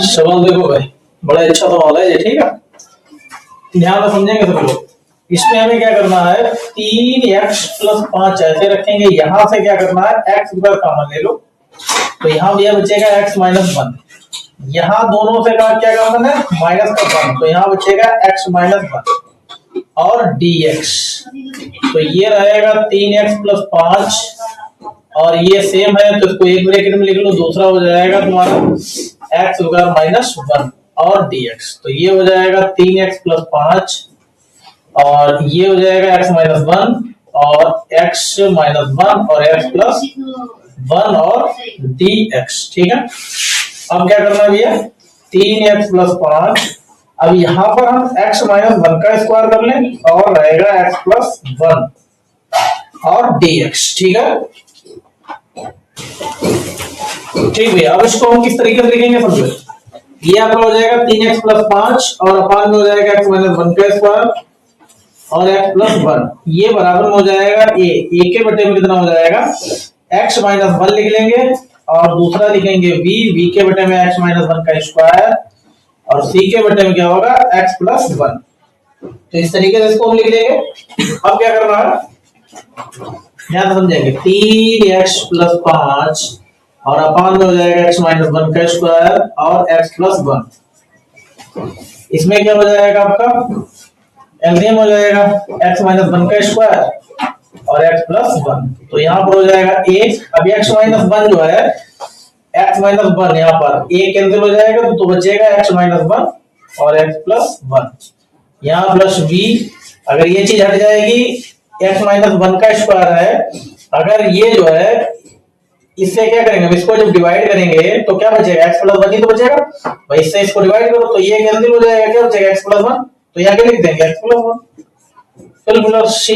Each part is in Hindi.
सवाल देखो भाई, बड़ा अच्छा सवाल है ये। ठीक है, ध्यान से समझेंगे सब लोग। इसमें हमें क्या करना है, 3x+5 ऐसे रखेंगे। यहां से क्या करना है, x स्क्वायर कॉमन ले लो, तो यहाँ भी बचेगा x-1। यहाँ दोनों से क्या कॉमन है, माइनस का 1, तो यहाँ बचेगा x-1 और dx। तो ये रहेगा 3x+5 और ये सेम है तो इसको एक ब्रैकेट में लिख लो। दूसरा हो जाएगा तुम्हारा x-1 और dx। तो ये हो जाएगा 3x+5 और ये हो जाएगा x-1 और x-1 और x+1 और dx। ठीक है, अब क्या करना है भैया, 3x+5। अब यहां पर हम x-1 का स्क्वायर कर लें और रहेगा x+1 और dx। ठीक है, ठीक भैया। अब इसको हम किस तरीके से लिखेंगे समझो। ये आपका हो जाएगा 3x+5 और अपान में हो जाएगा x-1 का स्क्वायर और x+1। ये बराबर में हो जाएगा a के बटे में कितना हो जाएगा, x-1 लिख लेंगे और दूसरा लिखेंगे v के बटे में x-1 का स्क्वायर और c के बटे में क्या होगा, x+1। तो इस तरीके से इसको हम लिख लेंगे। अब क्या करना है, ध्यान समझेंगे। 3x+5 और अपान में हो जाएगा x-1 का स्क्वायर और x+1। इसमें क्या हो जाएगा आपका, एलसीएम हो जाएगा x-1 का स्क्वायर और x+1। तो यहाँ पर हो जाएगा a। अब x-1 जो है, x-1 यहाँ पर a कैंसिल हो जाएगा तो बचेगा x-1 और x+1। यहाँ प्लस v, अगर ये चीज हट जाएगी, x-1 का स्क्वायर है। अगर ये जो है, इससे क्या करेंगे, इसको जब डिवाइड करेंगे तो क्या बचेगा, x+1 ही तो बचेगा भाई। इससे इसको डिवाइड करो तो ये कैंसिल हो जाएगा, क्या बचेगा, x+1। तो यहाँ क्या लिख देंगे, x+1 फिर प्लस c।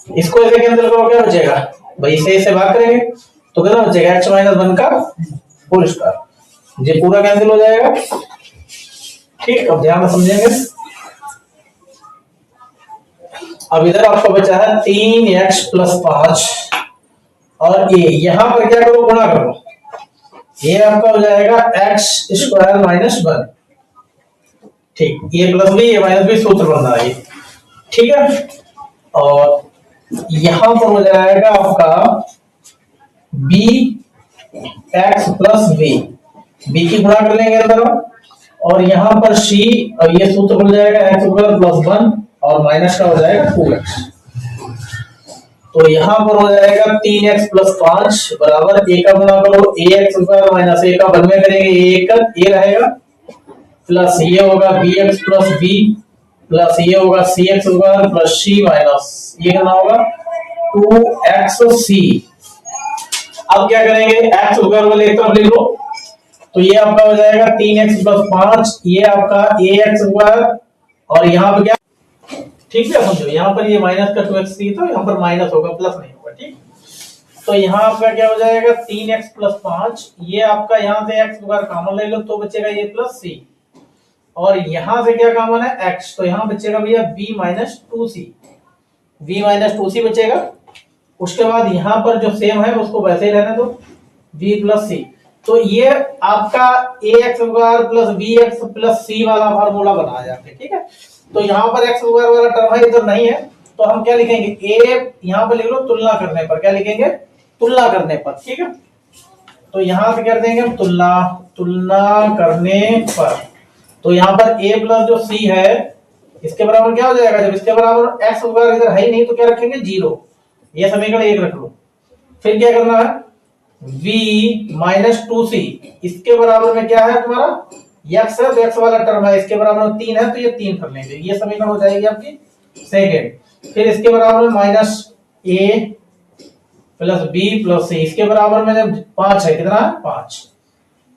इसको ऐसे कैंसिल करो, क्या बचेगा भाई, इसे भाग करेंगे तो कितना बचेगा, x-1 का होल स्क्वायर। ये पूरा कैंसिल हो जाएगा। ठीक, अब ध्यान से समझेंगे। अब इधर आपको बचा है 3x+5 और ये यहां पर क्या करो, गुणा करो। ये आपका हो जाएगा x² - 1। ठीक, ये प्लस बी ये माइनस बी सूत्र बन रहा है। ठीक है, और यहां पर हो जाएगा आपका bx+v, बी की गुणा कर लेंगे अंदर और यहां पर c और ये सूत्र बन जाएगा x² + 1 और माइनस का हो जाएगा 2x। तो यहां पर हो जाएगा 3x+5 बराबर a का गुणा करो ax² - a का बन में करेंगे a रहेगा प्लस ये होगा bx+b प्लस ये होगा cx² + c माइनस ये कितना होगा 2xc। अब क्या करेंगे, x² वाले एक तरफ लिख लो तो ये आपका हो जाएगा 3x+5, ये आपका ax² और यहाँ पे क्या, ठीक है समझो, यहाँ पर ये माइनस का 2xc तो यहाँ पर माइनस होगा, प्लस नहीं होगा। ठीक, तो यहाँ आपका क्या हो जाएगा 3x+5, ये आपका यहाँ से x² कॉमन ले लो तो बचेगा ये प्लस c और यहां से क्या कॉमन है x, तो यहाँ बचेगा भैया b-2c, b-2c बचेगा। उसके बाद यहाँ पर जो सेम है उसको वैसे ही रहने दो, b+c। तो ये आपका ax² + bx + c वाला फार्मूला बना जाता है। ठीक है, तो यहाँ पर x² वाला टर्म है, इधर नहीं है तो हम क्या लिखेंगे, a यहाँ पर लिख लो तुलना करने पर, क्या लिखेंगे, तुलना करने पर। ठीक है, तो यहाँ से कर देंगे तुलना करने पर। तो यहाँ पर a प्लस जो c है इसके बराबर क्या हो जाएगा, जब इसके बराबर x² इधर है ही नहीं तो क्या रखेंगे, 0। ये समीकरण 1 रख लो। फिर क्या करना है, v-2c इसके बराबर में क्या है तुम्हारा x है, तो x वाला टर्म है, इसके बराबर में 3 है तो ये 3 कर लेंगे, ये समीकरण हो जाएगी आपकी सेकंड। फिर इसके बराबर में -a + b + c, इसके बराबर में जब 5 है, कितना है 5,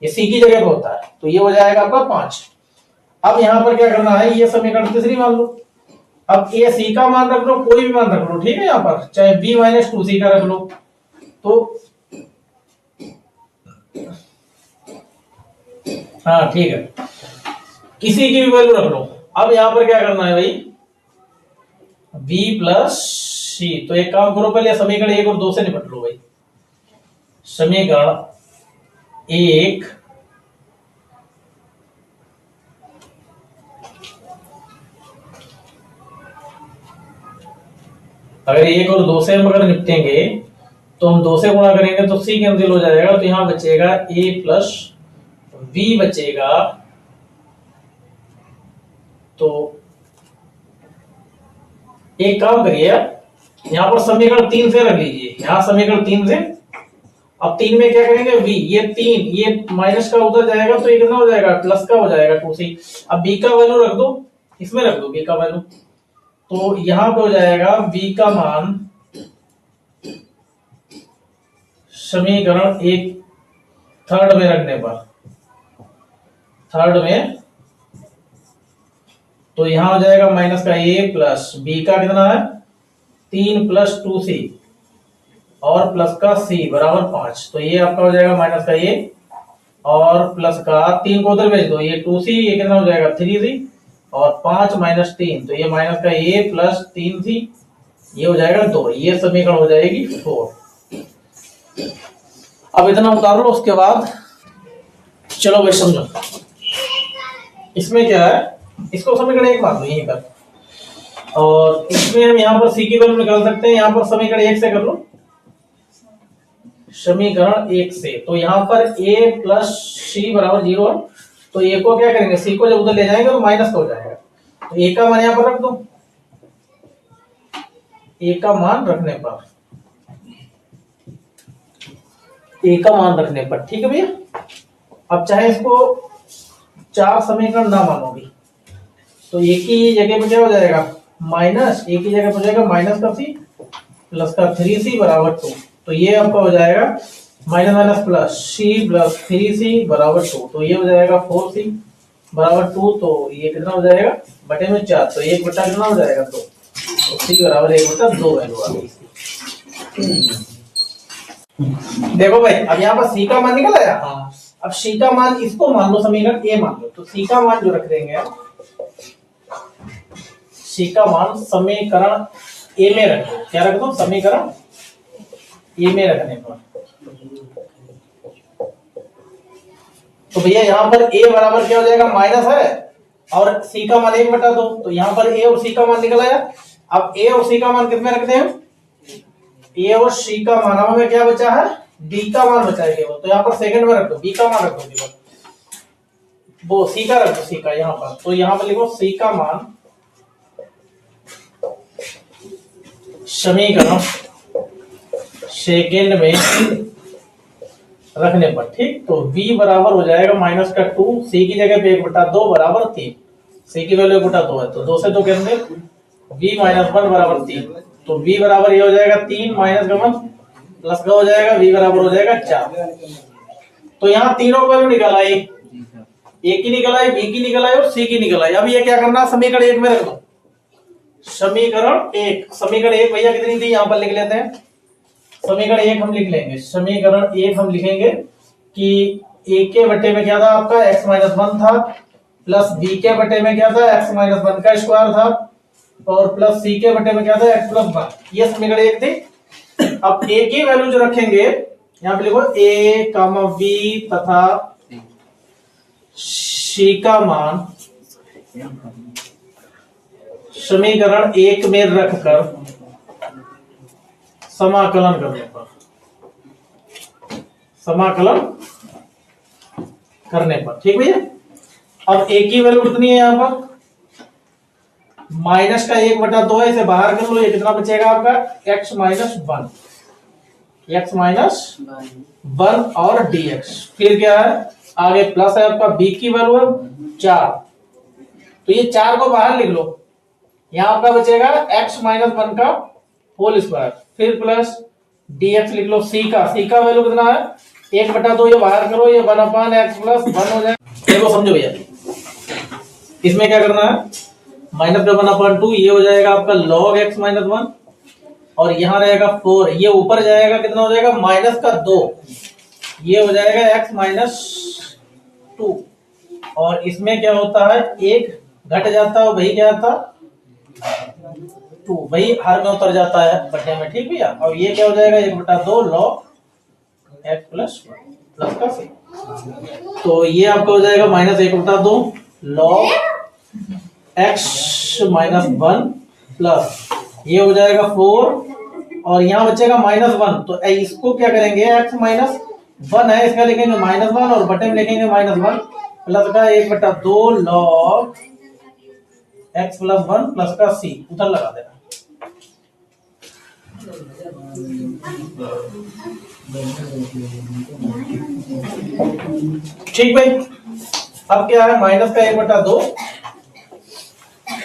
ये c की जगह पे होता है तो ये हो जाएगा आपका 5। अब यहाँ पर क्या करना है, ये समीकरण तीसरी मान लो। अब a c का मान रख लो, कोई भी मान रख लो। ठीक है, यहाँ पर चाहे b-2c का रख लो तो हाँ ठीक है, किसी की भी वैल्यू रख लो। अब यहाँ पर क्या करना है भाई, b + c। तो एक काम करो, पहले समीकरण 1 और 2 से निपट लो भाई। समीकरण एक अगर एक और दो से हम अगर निपटेंगे तो हम दो से गुणा करेंगे तो सी कैंसिल हो जाएगा, तो यहां बचेगा ए प्लस बी बचेगा। तो एक काम करिए, यहां पर समीकरण 3 से रख लीजिए, यहां समीकरण 3 से। अब 3 में क्या करेंगे, v, ये 3 ये माइनस का उधर जाएगा तो ये कितना हो जाएगा, प्लस का हो जाएगा 2c। अब b का वैल्यू रख दो, इसमें रख दो b का वैल्यू, तो यहां पे हो जाएगा b का मान समीकरण 1 थर्ड में रखने पर, थर्ड में तो यहां हो जाएगा माइनस का a प्लस b का कितना है 3 प्लस 2c और प्लस का c बराबर 5। तो ये आपका हो जाएगा माइनस का a और प्लस का 3 को उधर भेज दो, ये 2c, ये कितना हो जाएगा 3c और 5 माइनस 3, तो ये माइनस का a प्लस 3c, ये हो जाएगा 2। ये समीकरण हो जाएगी 4। अब इतना उतार लो, उसके बाद चलो भाई समझो इसमें क्या है, इसको समीकरण 1 मान लो यहीं पर, और इसमें हम यहाँ पर c की वैल्यू निकाल सकते हैं। यहाँ पर समीकरण 1 से कर लो, समीकरण 1 से, तो यहाँ पर a प्लस सी बराबर 0 है, तो a को क्या करेंगे, c को जब उधर ले जाएंगे तो माइनस का हो जाएगा, तो a का मान यहाँ पर रख दो, a का मान रखने पर, a का मान रखने पर, ठीक है भैया। अब चाहे इसको 4 समीकरण ना मानोगे तो एक ही जगह पे क्या हो जाएगा माइनस, एक ही जगह पे हो जाएगा माइनस का c प्लस का 3c बराबर 2, तो ये आपका हो जाएगा minus minus plus c plus 3c बराबर 2, तो ये हो जाएगा 4c बराबर 2, तो ये कितना हो जाएगा बटे में 4, तो 1 बटा कितना हो जाएगा 2, तो c बराबर 1 बटा 2 वैल्यू आ गई। देखो भाई अब यहाँ पर c का मान निकल आया। हाँ, अब c का मान इसको मान लो समीकरण a मान लो, तो c का मान जो रख देंगे, c का मान समीकरण a में रख दो, क्या रख दो समीकरण a में रखने पर, तो भैया यहाँ पर a बराबर क्या हो जाएगा माइनस है और c का मान 1 बटा 2, तो यहाँ पर a और c का मान निकल आया। अब a और c का मान कितने रखते हैं, a और c का मान हमें क्या बचा है b का मान बचा है केवल, तो यहाँ पर सेकंड में रख दो, b का मान रख दो केवल, वो c का रख दो, c का यहाँ पर, तो यहाँ पर लिखो c का मान समीकरण सेकेंड में रखने पर, ठीक। तो v बराबर हो जाएगा माइनस का 2, c की जगह पे 1 बटा 2 बराबर 3, c की वैल्यू 1 बटा 2 है, तो 2 से 2 कैंसिल, v माइनस 1 बराबर 3, तो v बराबर ये हो जाएगा 3 माइनस का 1 प्लस का हो जाएगा, v बराबर हो जाएगा 4। तो यहाँ तीनों वैल्यू निकल आई, a की निकल आई, b की निकल आई और c की निकल आई। अब ये क्या करना, समीकरण 1 में रख दो, समीकरण 1, समीकरण 1 भैया कितनी थी यहाँ पर लिख लेते हैं, समीकरण 1 हम लिख लेंगे, समीकरण 1 हम लिखेंगे कि a के बटे में क्या था आपका x माइनस 1 था, प्लस b के बटे में क्या था x माइनस 1 का स्क्वायर था, और प्लस c के बटे में क्या था x प्लस 1, ये समीकरण 1 थी। अब a की वैल्यू जो रखेंगे यहाँ पे लिखो a, b तथा c का मान समीकरण 1 में रखकर समाकलन करने पर, समाकलन करने पर, ठीक भैया। अब a की वैल्यू कितनी है यहाँ पर माइनस का 1 बटा 2 है, इसे बाहर कर लो, ये कितना बचेगा आपका x माइनस 1, x माइनस 1 और dx, फिर क्या है आगे प्लस है आपका, b की वैल्यू है 4, तो ये 4 को बाहर लिख लो, यहाँ आपका बचेगा x माइनस 1 का होल स्क्वायर, फिर प्लस dx लिख लो, c का वैल्यू कितना है 1 बटा 2, ये बाहर करो, ये 1 अपॉन x प्लस 1 हो जाए। देखो समझो भैया, इसमें क्या करना है माइनस का 1 अपॉन 2, ये हो जाएगा आपका log x माइनस 1, और यहाँ रहेगा 4, ये ऊपर जाएगा कितना हो जाएगा माइनस का 2, ये हो जाएगा x माइनस 2, और इसमें क्या होता है 1 घट जाता है, वही क्या था 2, वही हर में उतर जाता है बटे में, ठीक भैया। और ये क्या हो जाएगा 1 बटा 2 log x प्लस 1 प्लस का 6। तो ये आपका हो जाएगा -1/2 log x माइनस 1 प्लस ये हो जाएगा 4 और यहाँ बचेगा -1। तो इसको क्या करेंगे, x माइनस 1 है इसका लिखेंगे -1 और बटे में लिखेंगे -1 प्लस का 1/2 log x प्लस 1 प्लस का c उधर लगा देना। ठीक भाई, अब क्या है माइनस का 1/2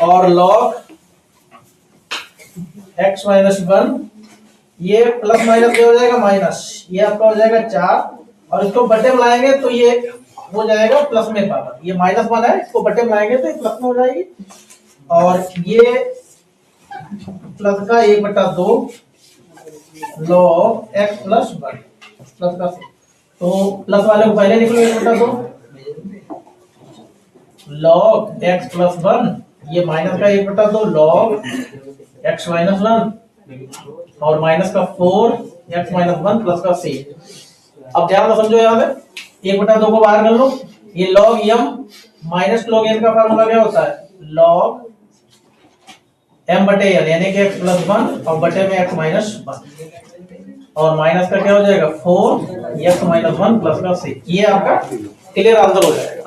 और log x माइनस 1 ये प्लस माइनस ये हो जाएगा माइनस, ये आपका हो जाएगा 4 और इसको बटे में लाएंगे तो ये हो जाएगा प्लस में पावर, ये -1 है इसको बटे में लाएंगे तो ये प्लस में हो जाएगी और ये प्लस का 1/2 log x प्लस 1 प्लस का तो प्लस वाले को पहले निकलो 1/2 log x प्लस 1 ये माइनस का 1/2 log x माइनस 1 और माइनस का 4 x माइनस 1 प्लस का c। अब ध्यान से समझो, यहाँ पे 1/2 को बाहर कर लो, ये log m minus log n का फार्मूला क्या होता है log m बटे n यानी कि x प्लस 1 और बटे में x माइनस 1 और माइनस का क्या हो जाएगा 4 x माइनस 1 प्लस का c। ये आपका क्लियर आंसर हो जाएगा।